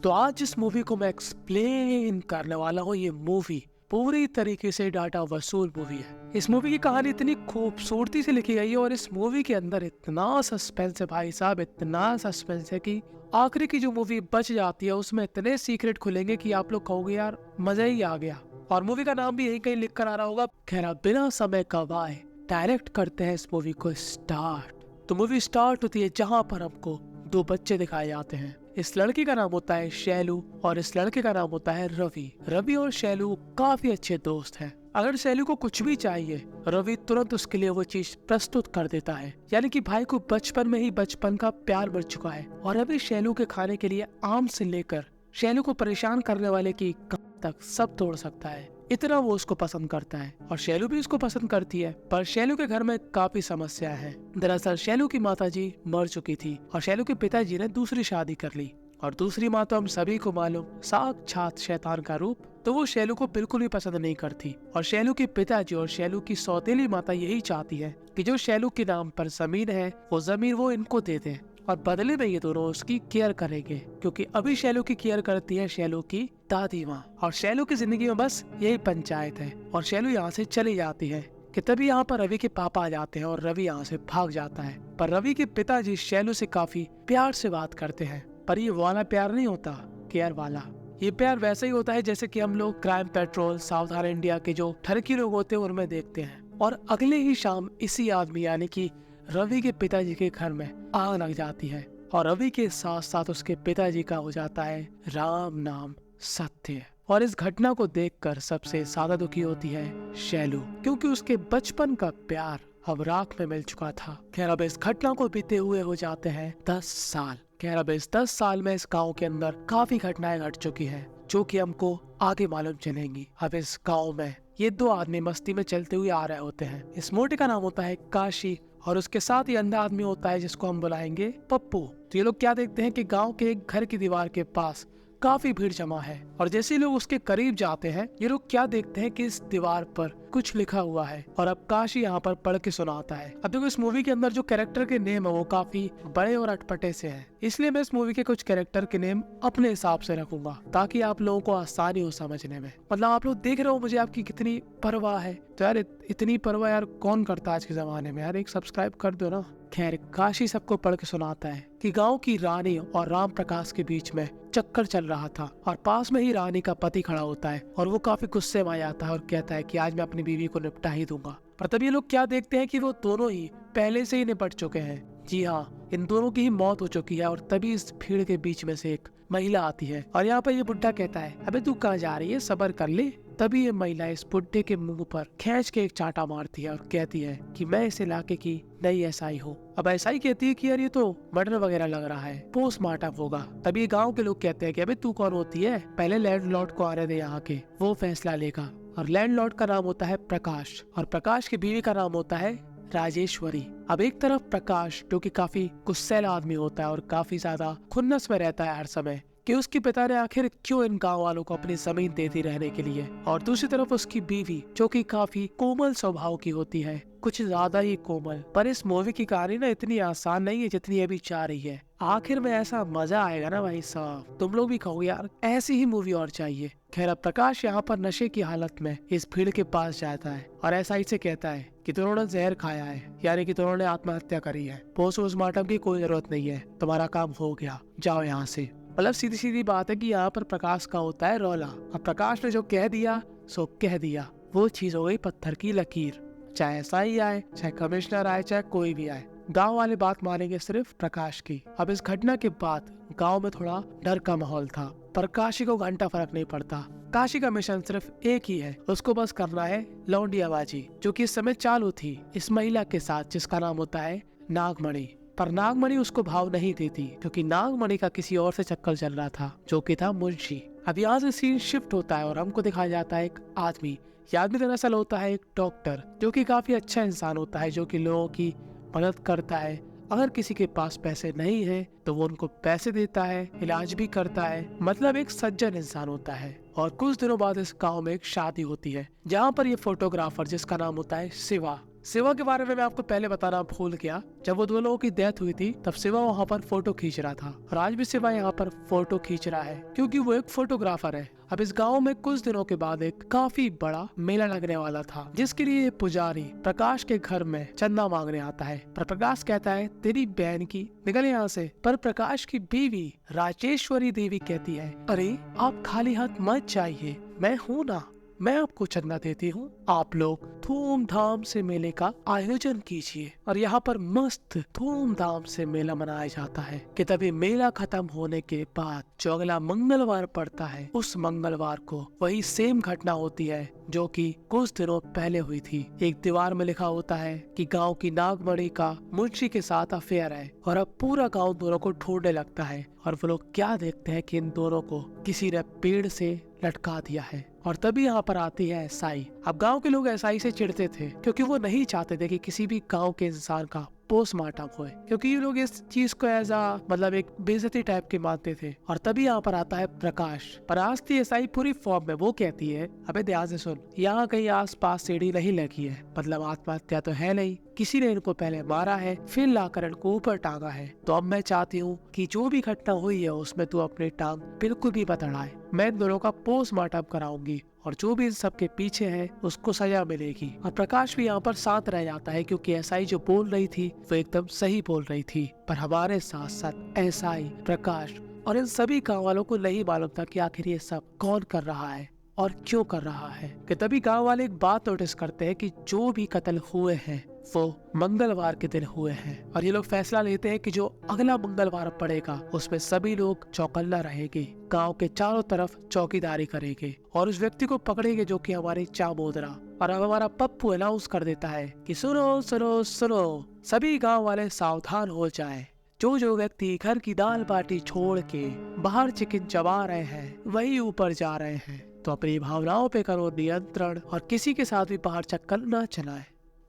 तो आज इस मूवी को मैं एक्सप्लेन करने वाला हूँ। ये मूवी पूरी तरीके से डाटा वसूल मूवी है। इस मूवी की कहानी इतनी खूबसूरती से लिखी गई है और इस मूवी के अंदर इतना सस्पेंस है भाई साहब, इतना सस्पेंस है कि आखिरी की जो मूवी बच जाती है उसमें इतने सीक्रेट खुलेंगे कि आप लोग कहोगे यार मजा ही आ गया। और मूवी का नाम भी यही कहीं लिख कर आ रहा होगा। खैर बिना समय गवाए डायरेक्ट करते हैं इस मूवी को स्टार्ट। तो मूवी स्टार्ट होती है जहाँ पर हमको दो बच्चे दिखाए जाते हैं। इस लड़की का नाम होता है शैलू और इस लड़के का नाम होता है रवि। रवि और शैलू काफी अच्छे दोस्त हैं। अगर शैलू को कुछ भी चाहिए रवि तुरंत उसके लिए वो चीज प्रस्तुत कर देता है। यानी कि भाई को बचपन में ही बचपन का प्यार मिल चुका है और रवि शैलू के खाने के लिए आम से लेकर शैलू को परेशान करने वाले की तक सब तोड़ सकता है। इतना वो उसको पसंद करता है और शैलू भी उसको पसंद करती है। पर शैलू के घर में काफी समस्या है। दरअसल शैलू की माताजी मर चुकी थी और शैलू के पिताजी ने दूसरी शादी कर ली और दूसरी माँ तो हम सभी को मालूम साक्षात शैतान का रूप। तो वो शैलू को बिल्कुल भी पसंद नहीं करती और शैलू के पिताजी और शैलू की सौतेली माता यही चाहती है कि जो शैलू के नाम पर जमीन है वो जमीन वो इनको दे दे और बदले में ये दोनों उसकी केयर करेंगे, क्योंकि अभी शैलू की केयर करती है शैलू की दादी माँ। और शैलू की जिंदगी में बस यही पंचायत है और शैलू यहाँ से चली जाती है कि तभी यहाँ पर रवि के पापा आ जाते हैं और रवि यहाँ से भाग जाता है। पर रवि के पिताजी शैलू से काफी प्यार से बात करते हैं, पर ये वाला प्यार नहीं होता, केयर वाला। ये प्यार वैसा ही होता है जैसे कि हम लोग क्राइम पेट्रोल सावधान इंडिया के जो ठरकी लोग होते हैं उनमें देखते हैं। और अगले ही शाम इसी आदमी यानी कि रवि के पिताजी के घर में आग लग जाती है और रवि के साथ साथ उसके पिताजी का हो जाता है राम नाम सत्य। और इस घटना को देखकर सबसे ज्यादा दुखी होती है शैलू, क्योंकि उसके बचपन का प्यार अब राख में मिल चुका था। खैर अब इस घटना को बीते हुए हो जाते हैं 10 साल। खैर अब इस 10 साल में इस गाँव के अंदर काफी घटनाएं घट चुकी है जो कि हमको आगे मालूम चलेंगी। अब इस गाँव में ये दो आदमी मस्ती में चलते हुए आ रहे होते हैं। इस मोटे का नाम होता है काशी और उसके साथ ही अंधा आदमी होता है जिसको हम बुलाएंगे पप्पू। तो ये लोग क्या देखते हैं कि गांव के एक घर की दीवार के पास काफी भीड़ जमा है और जैसे लोग उसके करीब जाते हैं ये लोग क्या देखते हैं कि इस दीवार पर कुछ लिखा हुआ है और अब काशी यहाँ पर पढ़ के सुनाता है। अब देखो इस मूवी के अंदर जो कैरेक्टर के नेम है वो काफी बड़े और अटपटे से हैं, इसलिए मैं इस मूवी के कुछ कैरेक्टर के नेम अपने हिसाब से रखूंगा ताकि आप लोगों को आसानी हो समझने में। मतलब आप लोग देख रहे हो मुझे आपकी कितनी परवाह है। तो यार इतनी परवाह यार कौन करता है आज के जमाने में, यार एक सब्सक्राइब कर दो ना। खैर काशी सबको पढ़ के सुनाता है कि गांव की रानी और राम प्रकाश के बीच में चक्कर चल रहा था और पास में ही रानी का पति खड़ा होता है और वो काफी गुस्से में आ जाता है और कहता है कि आज मैं अपनी बीवी को निपटा ही दूंगा। पर तब ये लोग क्या देखते हैं कि वो दोनों ही पहले से ही निपट चुके हैं। जी हाँ, इन दोनों की ही मौत हो चुकी है। और तभी इस भीड़ के बीच में से एक महिला आती है और यहाँ पर ये बुड्ढा कहता है अबे तू कहाँ जा रही है, सब्र कर ले। तभी ये महिला इस बुड्ढे के मुंह पर खींच के एक चांटा मारती है और कहती है कि मैं इस इलाके की नई एसआई हूँ। अब एसआई कहती है कि यार ये तो मर्डर वगैरह लग रहा है, पोस्टमार्टम होगा। तभी गांव के लोग कहते हैं कि अबे तू कौन होती है, पहले लैंडलॉर्ड को आने दे यहाँ के, वो फैसला लेगा। और लैंडलॉर्ड का नाम होता है प्रकाश और प्रकाश की बीवी का नाम होता है राजेश्वरी। अब एक तरफ प्रकाश जो कि काफी गुस्सैला आदमी होता है और काफी ज्यादा खुन्नस में रहता है हर समय कि उसके पिता ने आखिर क्यों इन गांव वालों को अपनी जमीन दे दी रहने के लिए, और दूसरी तरफ उसकी बीवी जो कि काफी कोमल स्वभाव की होती है, कुछ ज्यादा ही कोमल। पर इस मूवी की कहानी ना इतनी आसान नहीं है जितनी अभी चाह रही है। आखिर में ऐसा मजा आएगा ना भाई साहब, तुम लोग भी कहोगे यार ऐसी ही मूवी और चाहिए। खैर अब प्रकाश यहाँ पर नशे की हालत में इस भीड़ के पास जाता है और एसआई से कहता है कि तुमने जहर खाया है, यानी कि तुमने आत्महत्या करी है, पोस्टमार्टम की कोई जरूरत नहीं है, तुम्हारा काम हो गया, जाओ यहाँ से। मतलब सीधी सीधी बात है कि यहाँ पर प्रकाश का होता है रौला। अब प्रकाश ने जो कह दिया सो कह दिया, वो चीज हो गई पत्थर की लकीर। चाहे एसआई आए, चाहे कमिश्नर आए, चाहे कोई भी आए, गांव वाले बात मानेंगे सिर्फ प्रकाश की। अब इस घटना के बाद गांव में थोड़ा डर का माहौल था, पर काशी को घंटा फर्क नहीं पड़ता। काशी का मिशन सिर्फ एक ही है, उसको बस करना है लौंडियाबाजी, जो कि इस समय चालू थी इस महिला के साथ जिसका नाम होता है नागमणि। पर नागमणि उसको भाव नहीं देती क्योंकि नागमणि का किसी और से चक्कर चल रहा था जो कि था मुंशी। अब यहाँ से सीन शिफ्ट होता है और हमको दिखाया जाता है एक आदमी। ये आदमी दरअसल होता है एक डॉक्टर जो कि काफी अच्छा इंसान होता है, जो कि लोगों की मदद करता है। अगर किसी के पास पैसे नहीं है तो वो उनको पैसे देता है, इलाज भी करता है, मतलब एक सज्जन इंसान होता है। और कुछ दिनों बाद इस गाँव में एक शादी होती है जहाँ पर ये फोटोग्राफर जिसका नाम होता है शिवा शिवा के बारे में मैं आपको पहले बताना भूल गया। जब वो दोनों की डेथ हुई थी तब शिवा वहाँ पर फोटो खींच रहा था और आज भी शिवा यहाँ पर फोटो खींच रहा है क्योंकि वो एक फोटोग्राफर है। अब इस गांव में कुछ दिनों के बाद एक काफी बड़ा मेला लगने वाला था जिसके लिए पुजारी प्रकाश के घर में चंदा मांगने आता है। पर प्रकाश कहता है तेरी बहन की निकल यहाँ से। पर प्रकाश की बीवी राजेश्वरी देवी कहती है अरे आप खाली हाथ मत जाइए, मैं हूँ ना, मैं आपको चंदा देती हूँ, आप लोग धूमधाम से मेले का आयोजन कीजिए। और यहाँ पर मस्त धूमधाम से मेला मनाया जाता है कि तभी मेला खत्म होने के बाद जो अगला मंगलवार पड़ता है उस मंगलवार को वही सेम घटना होती है जो कि कुछ दिनों पहले हुई थी। एक दीवार में लिखा होता है कि गांव की नागमणि का मुंशी के साथ अफेयर है और अब पूरा गांव दोनों को ढूंढने लगता है। और वो लोग क्या देखते हैं कि इन दोनों को किसी ने पेड़ से लटका दिया है। और तभी यहाँ पर आती है एसआई। अब गांव के लोग एसआई से चिढ़ते थे क्योंकि वो नहीं चाहते थे कि किसी भी गांव के इंसान का पोस्टमार्टम होए, क्योंकि ये लोग इस चीज को एज मतलब एक बेइज्जती टाइप के मानते थे। और तभी यहाँ पर आता है प्रकाश। पर आज थी एसआई पूरी फॉर्म में। वो कहती है अबे ध्यान से सुन, यहाँ कहीं आस पास सीढ़ी नहीं लगी है, मतलब आत्महत्या तो है नहीं, किसी ने इनको पहले मारा है फिर लाकर इनको ऊपर टांगा है। तो अब मैं चाहती हूँ कि जो भी घटना हुई है उसमें तू अपनी टांग बिल्कुल भी मत अड़ाए। मैं इन दोनों का पोस्टमार्टम कराऊंगी और जो भी इन सब के पीछे है उसको सजा मिलेगी। और प्रकाश भी यहाँ पर साथ रह जाता है क्योंकि एसआई जो बोल रही थी वो एकदम सही बोल रही थी। पर हमारे साथ साथ एसआई, प्रकाश और इन सभी गाँव वालों को नहीं मालूम था कि आखिर ये सब कौन कर रहा है और क्यों कर रहा है। कि तभी गांव वाले एक बात नोटिस करते हैं कि जो भी कत्ल हुए हैं वो मंगलवार के दिन हुए हैं। और ये लोग फैसला लेते हैं कि जो अगला मंगलवार पड़ेगा उसमें सभी लोग चौकन्ना रहेंगे, गांव के चारों तरफ चौकीदारी करेंगे और उस व्यक्ति को पकड़ेंगे जो कि हमारे चामोदरा। और अब हमारा पप्पू अनाउंस कर देता है कि सुनो सुनो सुनो, सभी गाँव वाले सावधान हो जाए। जो व्यक्ति घर की दाल बाटी छोड़ के बाहर चिकन चबा रहे हैं वही ऊपर जा रहे हैं, तो अपनी भावनाओं पे करो नियंत्रण और किसी के साथ भी बाहर चक्कर न चलाए।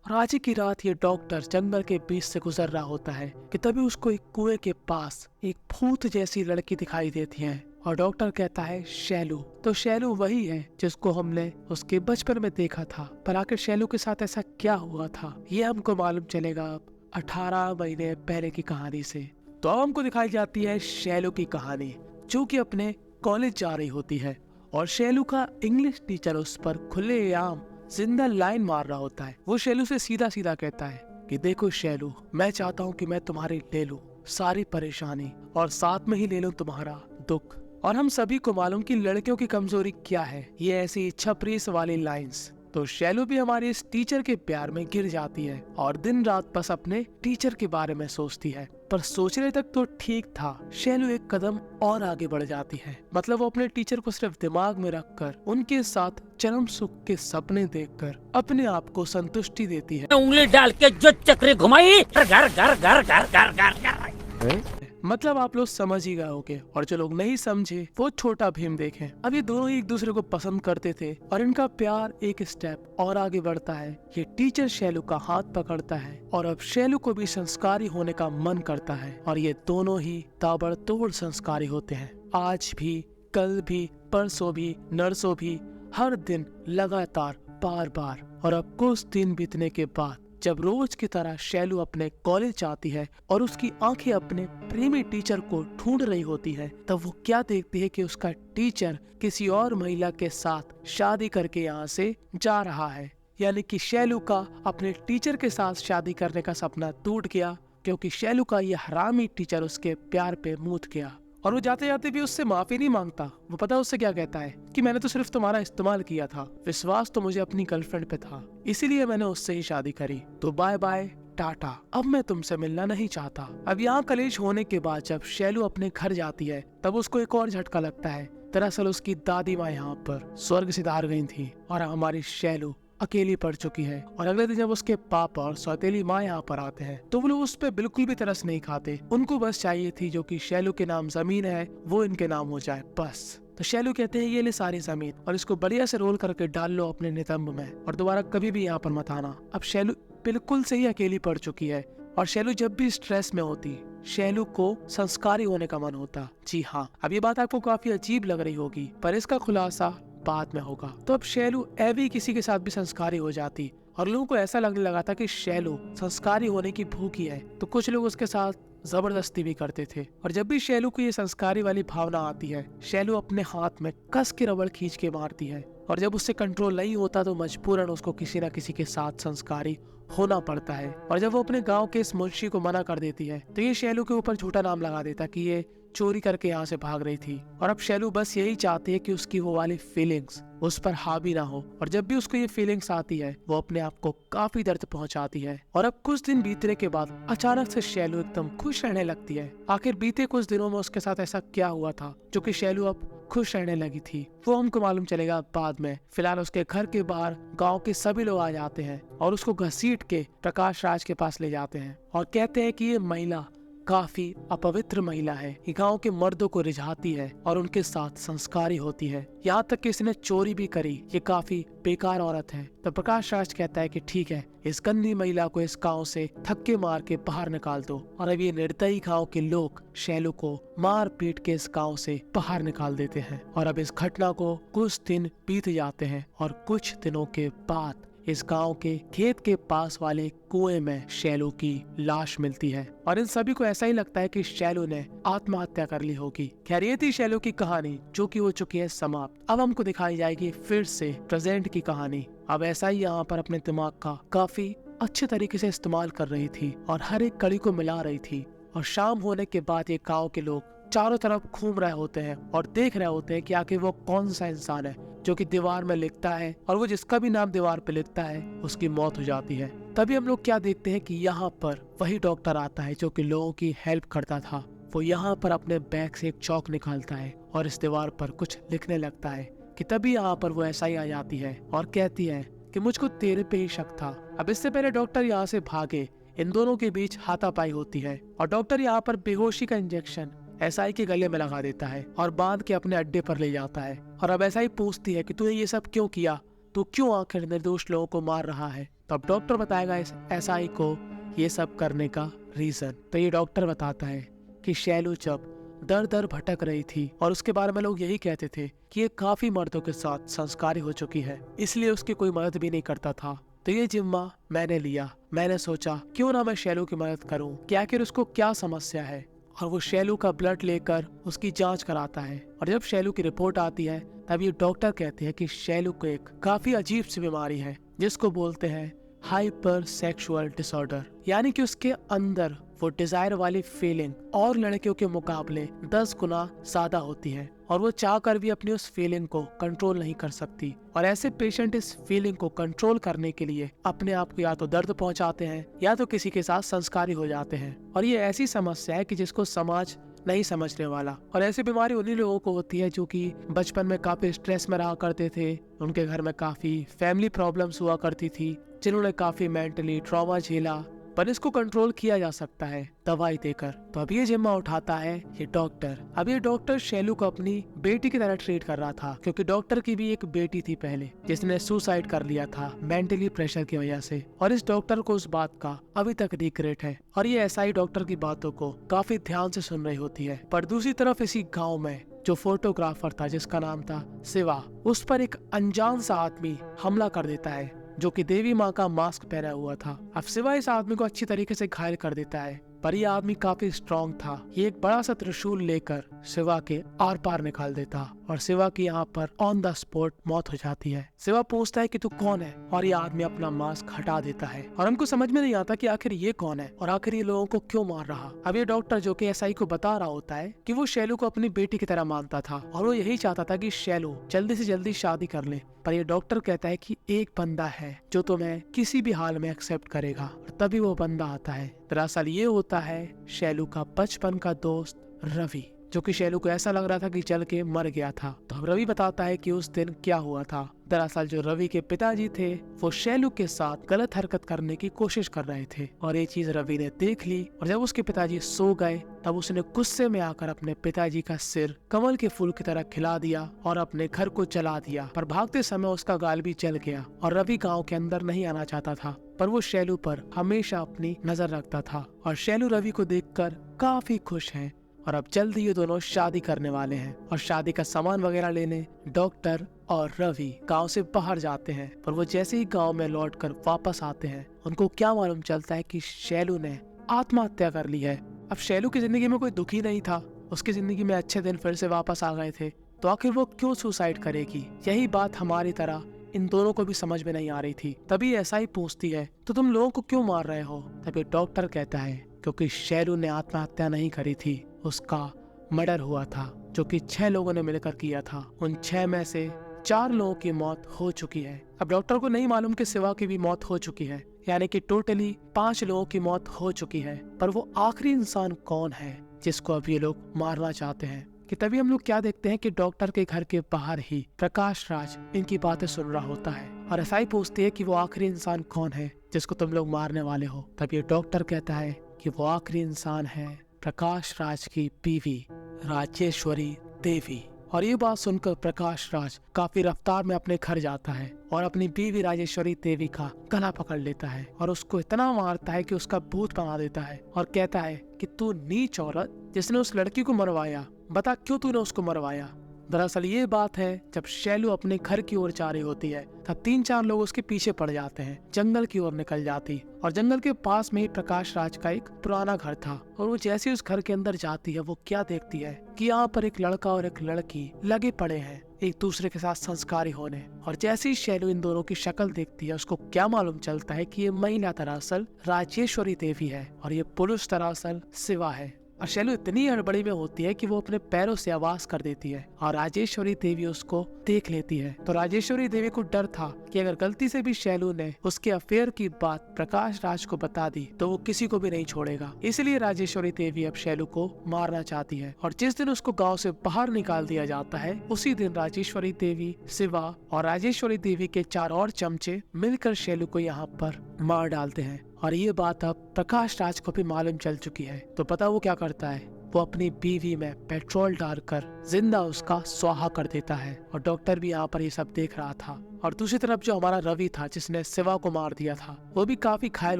और आज की रात ये डॉक्टर जंगल के बीच से गुजर रहा होता है कि तभी उसको एक कुएं के पास एक भूत जैसी लड़की दिखाई देती है। और डॉक्टर कहता है शैलू। तो शैलू वही है जिसको हमने उसके बचपन में देखा था। पर आखिर शैलू के साथ ऐसा क्या हुआ था ये हमको मालूम चलेगा अब 18 महीने पहले की कहानी से। तो अब हमको दिखाई जाती है शैलू की कहानी जो कि अपने कॉलेज जा रही होती है और शैलू का इंग्लिश टीचर उस पर खुलेआम जिंदा लाइन मार रहा होता है। वो शैलू से सीधा सीधा कहता है कि देखो शैलू, मैं चाहता हूँ कि मैं तुम्हारी ले लूं सारी परेशानी और साथ में ही ले लूं तुम्हारा दुख। और हम सभी को मालूम कि लड़कियों की कमजोरी क्या है, ये ऐसी इच्छा प्रीस वाली लाइंस। तो शैलू भी हमारे इस टीचर के प्यार में गिर जाती है और दिन रात बस अपने टीचर के बारे में सोचती है। पर सोचने तक तो ठीक था, शैलू एक कदम और आगे बढ़ जाती है। मतलब वो अपने टीचर को सिर्फ दिमाग में रखकर उनके साथ चरम सुख के सपने देखकर अपने आप को संतुष्टि देती है। उंगली डाल के जो चक्री घुमाई घर घर घर घर घर घर घर। मतलब आप लोग समझ ही गए होंगे और जो लोग नहीं समझे वो छोटा भीम देखें। अब ये दोनों ही एक दूसरे को पसंद करते थे और इनका प्यार एक स्टेप और आगे बढ़ता है। ये टीचर शैलू का हाथ पकड़ता है और अब शैलू को भी संस्कारी होने का मन करता है और ये दोनों ही ताबड़तोड़ संस्कारी होते हैं। आज भी, कल भी, परसों भी, नरसों भी, हर दिन लगातार बार बार। और अब कुछ दिन बीतने के बाद जब रोज की तरह शैलू अपने कॉलेज आती है और उसकी आंखें अपने प्रेमी टीचर को ढूंढ रही होती है, तब वो क्या देखती है कि उसका टीचर किसी और महिला के साथ शादी करके यहाँ से जा रहा है। यानी कि शैलू का अपने टीचर के साथ शादी करने का सपना टूट गया क्योंकि शैलू का ये हरामी टीचर उसके प्यार पे मूत गया। और वो जाते जाते भी उससे माफी नहीं मांगता। वो पता है उससे क्या कहता है कि मैंने तो सिर्फ तुम्हारा इस्तेमाल किया था, विश्वास तो मुझे अपनी गर्लफ्रेंड पे था, इसीलिए मैंने उससे ही शादी करी। तो बाय बाय टाटा, अब मैं तुमसे मिलना नहीं चाहता। अब यहाँ कलेश होने के बाद जब शैलू अपने घर जाती है तब उसको एक और झटका लगता है। दरअसल उसकी दादी माँ यहाँ पर स्वर्ग सिधार गई थी और हमारी शैलू अकेली पड़ चुकी है। और अगले दिन जब उसके पापा और सौतेली माँ यहाँ पर आते हैं तो वो लोग उस पर बिल्कुल भी तरस नहीं खाते। उनको बस चाहिए थी जो कि शैलू के नाम जमीन है वो इनके नाम हो जाए बस। तो शैलू कहते हैं ये ले सारी जमीन और इसको बढ़िया से रोल करके डाल लो अपने नितंब में और दोबारा कभी भी यहाँ पर मत आना। अब शैलू बिल्कुल से ही अकेली पड़ चुकी है और शैलू जब भी स्ट्रेस में होती शैलू को संस्कारी होने का मन होता। जी हाँ, अब ये बात आपको काफी अजीब लग रही होगी पर इसका खुलासा बाद में होगा। तो अब शैलू एवी किसी के साथ भी संस्कारी हो जाती और लोगों को ऐसा लगने लगा था कि शैलू संस्कारी होने की भूखी है, तो कुछ लोग उसके साथ जबरदस्ती भी करते थे। और जब भी शैलू को ये संस्कारी वाली भावना आती है, शैलू अपने हाथ में कस के रबड़ खींच के मारती है और जब उससे कंट्रोल नहीं होता तो मजबूरन उसको किसी न किसी के साथ संस्कारी होना पड़ता है। और जब वो अपने गांव के इस मुंशी को मना कर देती है तो ये शैलू के ऊपर झूठा नाम लगा देता कि ये चोरी करके यहाँ से भाग रही थी। और अब शैलू बस यही चाहती है कि उसकी वो वाली फीलिंग्स उस पर हावी ना हो, और जब भी उसको ये फीलिंग्स आती है वो अपने आप को काफी दर्द पहुंचाती है। और अब कुछ दिन बीतने के बाद अचानक से शैलू एकदम खुश रहने लगती है। आखिर बीते कुछ दिनों में उसके साथ ऐसा क्या हुआ था जो कि शैलू अब खुश रहने लगी थी, वो हमको मालूम चलेगा बाद में। फिलहाल उसके घर के बाहर गांव के सभी लोग आ जाते हैं और उसको घसीट के प्रकाश राज के पास ले जाते हैं और कहते हैं कि ये महिला काफी अपवित्र महिला है, ये गांव के मर्दों को रिझाती है और उनके साथ संस्कारी होती है, यहाँ तक कि इसने चोरी भी करी, ये काफी बेकार औरत है। तो प्रकाश राज कहता है कि ठीक है, इस गंदी महिला को इस गांव से थक्के मार के बाहर निकाल दो। और अब ये निर्दयी गांव के लोग शैलू को मार पीट के इस गांव से बाहर निकाल देते हैं। और अब इस घटना को कुछ दिन बीत जाते हैं और कुछ दिनों के बाद इस गांव के खेत के पास वाले कुएं में शैलू की लाश मिलती है और इन सभी को ऐसा ही लगता है कि शैलू ने आत्महत्या कर ली होगी। खैर ये थी शैलू की कहानी जो कि हो चुकी है समाप्त। अब हमको दिखाई जाएगी फिर से प्रेजेंट की कहानी। अब ऐसा ही यहाँ पर अपने दिमाग का काफी अच्छे तरीके से इस्तेमाल कर रही थी और हर एक कड़ी को मिला रही थी। और शाम होने के बाद ये गाँव के लोग चारों तरफ घूम रहे होते हैं और देख रहे होते हैं कि आखिर वो कौन सा इंसान है जो कि दीवार में लिखता है, और वो जिसका भी नाम दीवार पे लिखता है उसकी मौत हो जाती है। तभी हम लोग क्या देखते हैं कि यहाँ पर वही डॉक्टर आता है जो कि लोगों की हेल्प करता था। वो यहाँ पर अपने बैग से एक चौक निकालता है और इस दीवार पर कुछ लिखने लगता है कि तभी यहाँ पर वो ऐसा ही आ जाती है और कहती है कि मुझको तेरे पे ही शक था। अब इससे पहले डॉक्टर यहाँ से भागे, इन दोनों के बीच हाथापाई होती है और डॉक्टर यहाँ पर बेहोशी का इंजेक्शन एसआई के गले में लगा देता है और बांध के अपने अड्डे पर ले जाता है। और अब एसआई पूछती है कि तूने ये सब क्यों किया, तू क्यों आखिर निर्दोष लोगों को मार रहा है। तो अब डॉक्टर बताएगा इस एसआई को ये सब करने का रीजन। तो ये डॉक्टर बताता है कि शैलू जब दर दर भटक रही थी और उसके बारे में लोग यही कहते थे कि ये काफी मर्दों के साथ संस्कारी हो चुकी है, इसलिए उसकी कोई मदद भी नहीं करता था। तो ये जिम्मा मैंने लिया। मैंने सोचा क्यों ना मैं शैलू की मदद करूं कि आखिर उसको क्या समस्या है। और वो शैलू का ब्लड लेकर उसकी जांच कराता है और जब शैलू की रिपोर्ट आती है तब ये डॉक्टर कहते हैं कि शैलू को एक काफी अजीब सी बीमारी है जिसको बोलते हैं हाइपर सेक्सुअल डिसऑर्डर, यानी कि उसके अंदर वो डिजायर वाली फीलिंग और लड़कियों के मुकाबले 10 गुना ज्यादा होती है और वो चाहकर भी अपनी उस फीलिंग को कंट्रोल नहीं कर सकती। और ऐसे पेशेंट इस फीलिंग को कंट्रोल करने के लिए अपने आप को या तो दर्द पहुंचाते हैं या तो किसी के साथ संस्कारी हो जाते हैं। और ये ऐसी समस्या है कि जिसको समाज नहीं समझने वाला। और ऐसी बीमारी उन्हीं लोगों को होती है जो कि बचपन में काफी स्ट्रेस में रहा करते थे, उनके घर में काफी फैमिली प्रॉब्लम्स हुआ करती थी, जिन्होंने काफी मेंटली ट्रॉमा झेला, पर इसको कंट्रोल किया जा सकता है दवाई देकर। तो अब ये जिम्मा उठाता है ये डॉक्टर। अब ये डॉक्टर शैलू को अपनी बेटी की तरह ट्रीट कर रहा था क्योंकि डॉक्टर की भी एक बेटी थी पहले जिसने सुसाइड कर लिया था मेंटली प्रेशर की वजह से, और इस डॉक्टर को उस बात का अभी तक रिग्रेट है। और ये एसआई डॉक्टर की बातों को काफी ध्यान से सुन रही होती है। पर दूसरी तरफ इसी गाँव में जो फोटोग्राफर था जिसका नाम था शिवा, उस पर एक अनजान सा आदमी हमला कर देता है जो कि देवी माँ का मास्क पहना हुआ था। अब शिवा इस आदमी को अच्छी तरीके से घायल कर देता है, पर यह आदमी काफी स्ट्रॉन्ग था। ये एक बड़ा सा त्रिशूल लेकर शिवा के आर पार निकाल देता और शिवा की यहाँ पर ऑन द स्पॉट मौत हो जाती है। शिवा पूछता है कि तू कौन है, और ये आदमी अपना मास्क हटा देता है और हमको समझ में नहीं आता कि आखिर ये कौन है और आखिर ये लोगों को क्यों मार रहा। अब ये डॉक्टर जो कि एसआई को बता रहा होता है कि वो शैलू को अपनी बेटी की तरह मानता था और वो यही चाहता था कि शैलू जल्दी से जल्दी शादी कर ले। पर ये डॉक्टर कहता है कि एक बंदा है जो तुम्हें किसी भी हाल में एक्सेप्ट करेगा, और तभी वो बंदा आता है। दरअसल ये होता है शैलू का बचपन का दोस्त रवि, जो कि शैलू को ऐसा लग रहा था कि जल के मर गया था। तो अब रवि बताता है कि उस दिन क्या हुआ था। दरअसल जो रवि के पिताजी थे वो शैलू के साथ गलत हरकत करने की कोशिश कर रहे थे और ये चीज रवि ने देख ली, और जब उसके पिताजी सो गए तब उसने गुस्से में आकर अपने पिताजी का सिर कमल के फूल की तरह खिला दिया और अपने घर को जला दिया। पर भागते समय उसका गाल भी जल गया और रवि गाँव के अंदर नहीं आना चाहता था, पर वो शैलू पर हमेशा अपनी नजर रखता था। और शैलू रवि को देखकर काफी खुश है और अब जल्दी ये दोनों शादी करने वाले हैं और शादी का सामान वगैरह लेने डॉक्टर और रवि गांव से बाहर जाते हैं। पर वो जैसे ही गांव में लौटकर वापस आते हैं उनको क्या मालूम चलता है कि शैलू ने आत्महत्या कर ली है। अब शैलू की जिंदगी में कोई दुख ही नहीं था, उसकी जिंदगी में अच्छे दिन फिर से वापस आ गए थे, तो आखिर वो क्यों सुसाइड करेगी? यही बात हमारी तरह इन दोनों को भी समझ में नहीं आ रही थी। तभी ऐसा ही पूछती है, तो तुम लोगों को क्यों मार रहे हो? तभी डॉक्टर कहता है क्योंकि शैलू ने आत्महत्या नहीं करी थी, उसका मर्डर हुआ था जो कि 6 लोगों ने मिलकर किया था। उन 6 में से 4 लोगों की मौत हो चुकी है। अब डॉक्टर को नहीं मालूम कि शिवा की भी मौत हो चुकी है, यानी कि टोटली 5 लोगों की मौत हो चुकी है। पर वो आखिरी इंसान कौन है जिसको अब ये लोग मारना चाहते हैं? कि तभी हम लोग क्या देखते हैं कि डॉक्टर के घर के बाहर ही प्रकाश राज इनकी बातें सुन रहा होता है और ऐसा ही पूछती है कि वो आखिरी इंसान कौन है जिसको तुम लोग मारने वाले हो। तब ये डॉक्टर कहता है कि वो आखिरी इंसान है प्रकाश राज की बीवी राजेश्वरी देवी। और ये बात सुनकर प्रकाश राज काफी रफ्तार में अपने घर जाता है और अपनी बीवी राजेश्वरी देवी का गला पकड़ लेता है और उसको इतना मारता है कि उसका भूत बना देता है और कहता है कि तू नीच औरत जिसने उस लड़की को मरवाया, बता क्यों तूने उसको मरवाया? दरअसल ये बात है जब शैलू अपने घर की ओर जा रही होती है तब 3-4 लोग उसके पीछे पड़ जाते हैं, जंगल की ओर निकल जाती और जंगल के पास में ही प्रकाश राज का एक पुराना घर था। और वो जैसे उस घर के अंदर जाती है वो क्या देखती है कि यहाँ पर एक लड़का और एक लड़की लगे पड़े हैं एक दूसरे के साथ संस्कारी होने। और जैसे ही शैलू इन दोनों की शक्ल देखती है उसको क्या मालूम चलता है कि ये महिला दरअसल राजेश्वरी देवी है और ये पुरुष दरअसल शिवा है। और शैलू इतनी हड़बड़ी में होती है कि वो अपने पैरों से आवाज कर देती है और राजेश्वरी देवी उसको देख लेती है। तो राजेश्वरी देवी को डर था कि अगर गलती से भी शैलू ने उसके अफेयर की बात प्रकाश राज को बता दी तो वो किसी को भी नहीं छोड़ेगा। इसलिए राजेश्वरी देवी अब शैलू को मारना चाहती है और जिस दिन उसको गांव से बाहर निकाल दिया जाता है उसी दिन राजेश्वरी देवी, शिवा और राजेश्वरी देवी के 4 और चमचे मिलकर शैलू को यहाँ पर मार डालते हैं। और ये बात अब प्रकाश राज को भी मालूम चल चुकी है। तो पता वो क्या करता है, वो अपनी बीवी में पेट्रोल डालकर जिंदा उसका स्वाहा कर देता है। और डॉक्टर भी यहाँ पर ये सब देख रहा था। और दूसरी तरफ जो हमारा रवि था जिसने शिवा को मार दिया था वो भी काफी घायल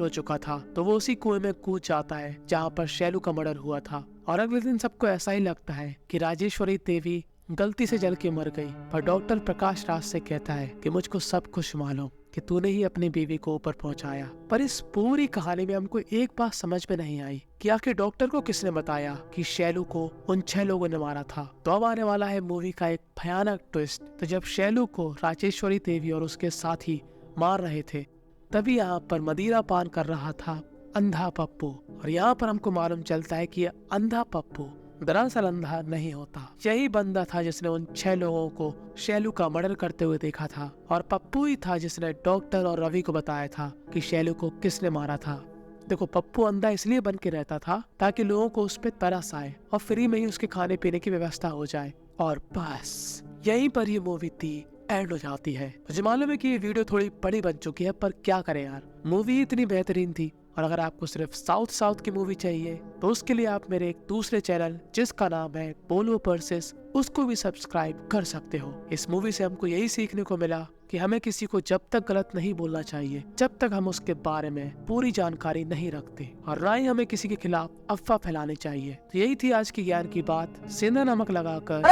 हो चुका था, तो वो उसी कुएं में कूद जाता है जहाँ पर शैलू का मर्डर हुआ था। और अगले दिन सबको ऐसा ही लगता है कि राजेश्वरी देवी गलती से जल के मर गई। पर डॉक्टर प्रकाश राज से कहता है कि मुझको सब कुछ मालूम कि तूने ही अपनी बीवी को ऊपर पहुंचाया। पर इस पूरी कहानी में हमको एक बात समझ में नहीं आई कि आखिर डॉक्टर को किसने बताया कि शैलू को उन 6 लोगों ने मारा था। तो अब आने वाला है मूवी का एक भयानक ट्विस्ट। तो जब शैलू को राजेश्वरी देवी और उसके साथी मार रहे थे तभी यहाँ पर मदिरा पान कर रहा था अंधा पप्पू। और यहाँ पर हमको मालूम चलता है कि अंधा पप्पू दरअसल अंधा नहीं होता, यही बंदा था जिसने उन 6 लोगों को शैलू का मर्डर करते हुए देखा था। और पप्पू ही था जिसने डॉक्टर और रवि को बताया था कि शैलू को किसने मारा था। देखो पप्पू अंधा इसलिए बन के रहता था ताकि लोगों को उस पर तरस आए और फ्री में ही उसके खाने पीने की व्यवस्था हो जाए। और बस यहीं पर ये मूवी थी एंड हो जाती है। मुझे मालूम है कि ये वीडियो थोड़ी बड़ी बन चुकी है पर क्या करें यार, मूवी इतनी बेहतरीन थी। और अगर आपको सिर्फ साउथ की मूवी चाहिए तो उसके लिए आप मेरे एक दूसरे चैनल जिसका नाम है बोलो पर्सेस उसको भी सब्सक्राइब कर सकते हो। इस मूवी से हमको यही सीखने को मिला कि हमें किसी को जब तक गलत नहीं बोलना चाहिए जब तक हम उसके बारे में पूरी जानकारी नहीं रखते, और ना ही हमें किसी के खिलाफ अफवाह फैलानी चाहिए। तो यही थी आज की ज्ञान की बात। सेंधा नमक लगाकर